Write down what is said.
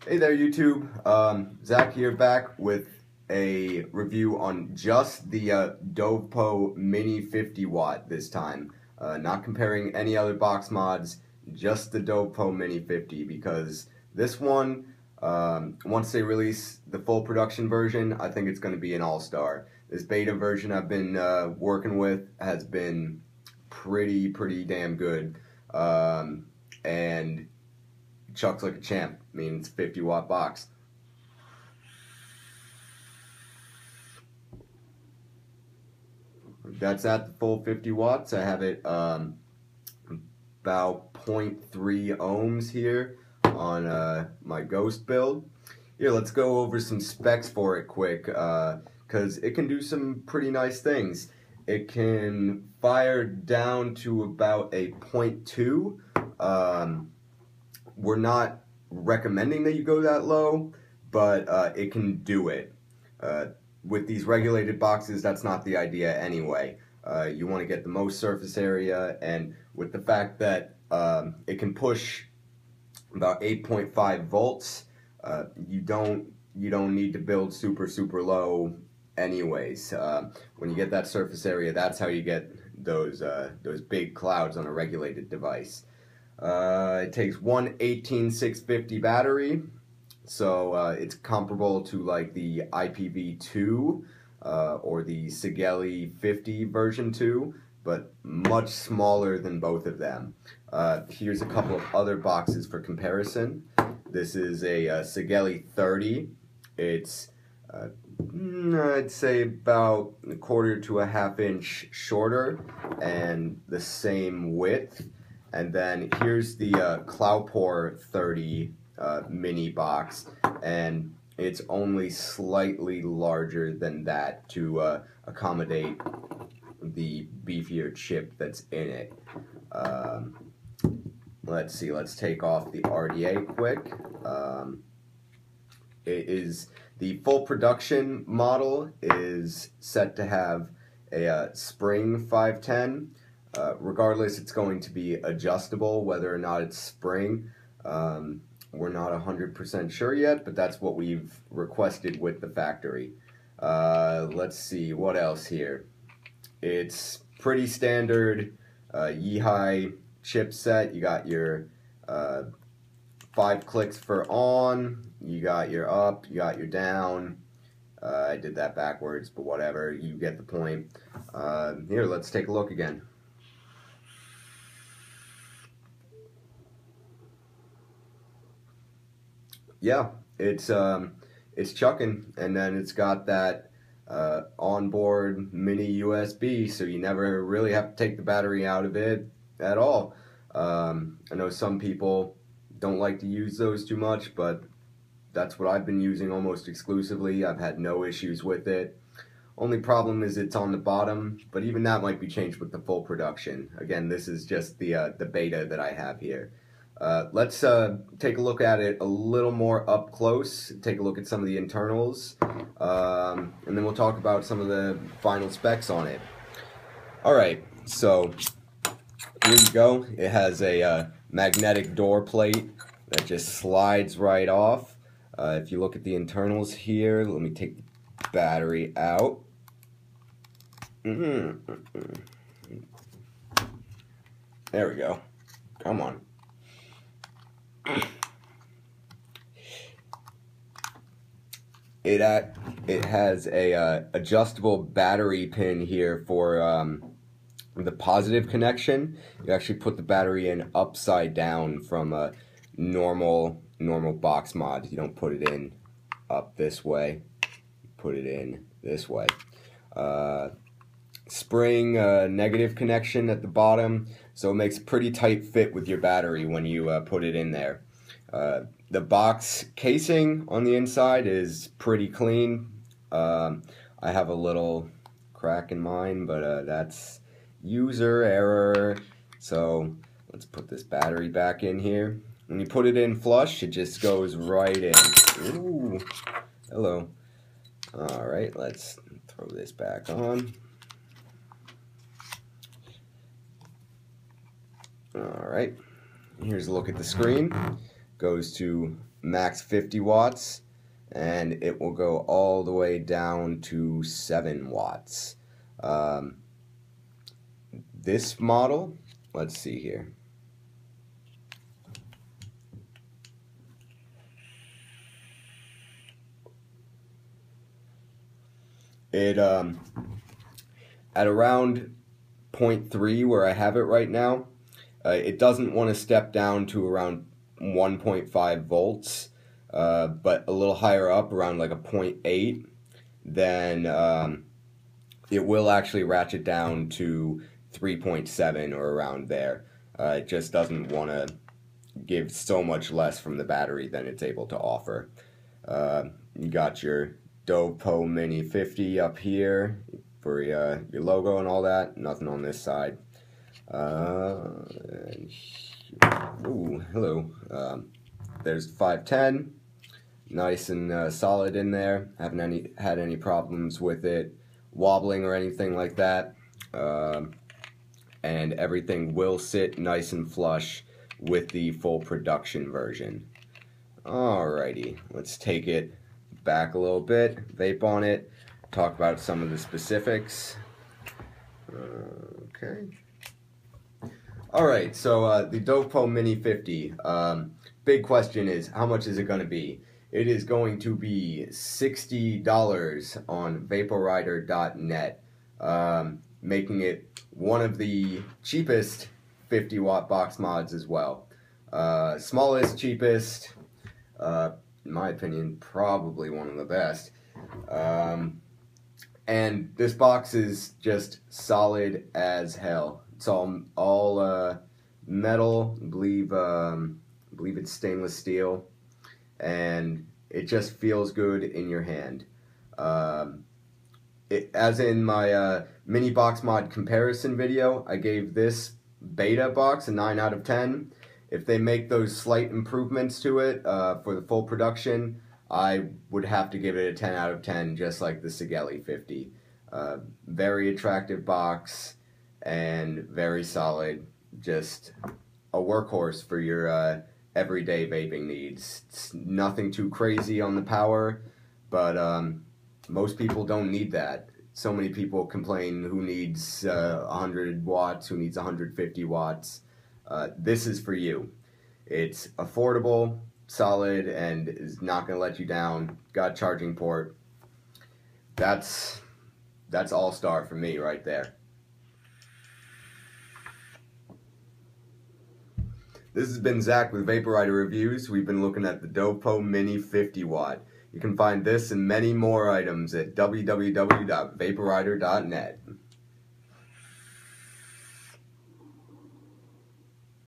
Hey there, YouTube. Zach here, back with a review on just the Dovpo Mini 50 watt this time. Not comparing any other box mods, just the Dovpo Mini 50, because this one, once they release the full production version, I think it's going to be an all-star. This beta version I've been working with has been pretty damn good, and chucks like a champ. I mean, it's a 50 watt box. That's at the full 50 watts. I have it about 0.3 ohms here on my Ghost build. Here, let's go over some specs for it quick, because it can do some pretty nice things. It can fire down to about a 0.2. We're not recommending that you go that low, but it can do it. With these regulated boxes, that's not the idea anyway. You want to get the most surface area, and with the fact that it can push about 8.5 volts, you don't need to build super low anyways. When you get that surface area, that's how you get those big clouds on a regulated device. It takes one 18650 battery, so it's comparable to like the IPv2 or the Sigeli 50 version 2, but much smaller than both of them. Here's a couple of other boxes for comparison. This is a Sigeli 30. It's I'd say about 1/4 to a 1/2 inch shorter and the same width. And then here's the Cloudpore 30 mini box, and it's only slightly larger than that to accommodate the beefier chip that's in it. Let's see, let's take off the RDA quick. The full production model is set to have a spring 510. Regardless, it's going to be adjustable whether or not it's spring. We're not 100% sure yet, but that's what we've requested with the factory. Let's see, what else here? It's pretty standard Yeehai chipset. You got your 5 clicks for on, you got your up, you got your down. I did that backwards, but whatever, you get the point. Here, let's take a look again. Yeah, it's chucking, and then it's got that onboard mini USB, so you never really have to take the battery out of it at all. I know some people don't like to use those too much, but that's what I've been using almost exclusively. I've had no issues with it. Only problem is it's on the bottom, but even that might be changed with the full production. Again, this is just the beta that I have here. Let's take a look at it a little more up close, take a look at some of the internals, and then we'll talk about some of the final specs on it. Alright, so here you go. It has a magnetic door plate that just slides right off. If you look at the internals here, let me take the battery out. There we go. Come on. It has a adjustable battery pin here for the positive connection. You actually put the battery in upside down from a normal box mod. You don't put it in up this way. You put it in this way. Spring negative connection at the bottom, so it makes a pretty tight fit with your battery when you put it in there. The box casing on the inside is pretty clean. I have a little crack in mine, but that's user error. So let's put this battery back in here. When you put it in flush, it just goes right in. Ooh, hello. Alright, let's throw this back on. Alright, here's a look at the screen. Goes to max 50 watts, and it will go all the way down to 7 watts. This model, let's see here. It at around 0.3 where I have it right now, it doesn't want to step down to around 1.5 volts, but a little higher up, around like a 0.8, then it will actually ratchet down to 3.7 or around there. It just doesn't want to give so much less from the battery than it's able to offer. You got your Dovpo Mini 50 up here for your logo and all that. Nothing on this side. Ooh, hello. There's 510. Nice and solid in there. Haven't had any problems with it wobbling or anything like that. And everything will sit nice and flush with the full production version. Alrighty, let's take it back a little bit, vape on it, talk about some of the specifics. Okay. Alright, so the Dovpo Mini 50, big question is, how much is it going to be? It is going to be $60 on vaporider.net, making it one of the cheapest 50 watt box mods as well. Smallest, cheapest, in my opinion, probably one of the best. And this box is just solid as hell. It's all metal, I believe it's stainless steel, and it just feels good in your hand. As in my mini box mod comparison video, I gave this beta box a 9 out of 10. If they make those slight improvements to it for the full production, I would have to give it a 10 out of 10, just like the Sigelli 50. Very attractive box and very solid. Just a workhorse for your everyday vaping needs. It's nothing too crazy on the power, but most people don't need that. So many people complain who needs 100 watts, who needs 150 watts. This is for you. It's affordable, solid, and is not going to let you down. Got a charging port. That's all-star for me right there. This has been Zach with Vaporider Reviews. We've been looking at the Dovpo Mini 50 watt. You can find this and many more items at www.vaporider.net.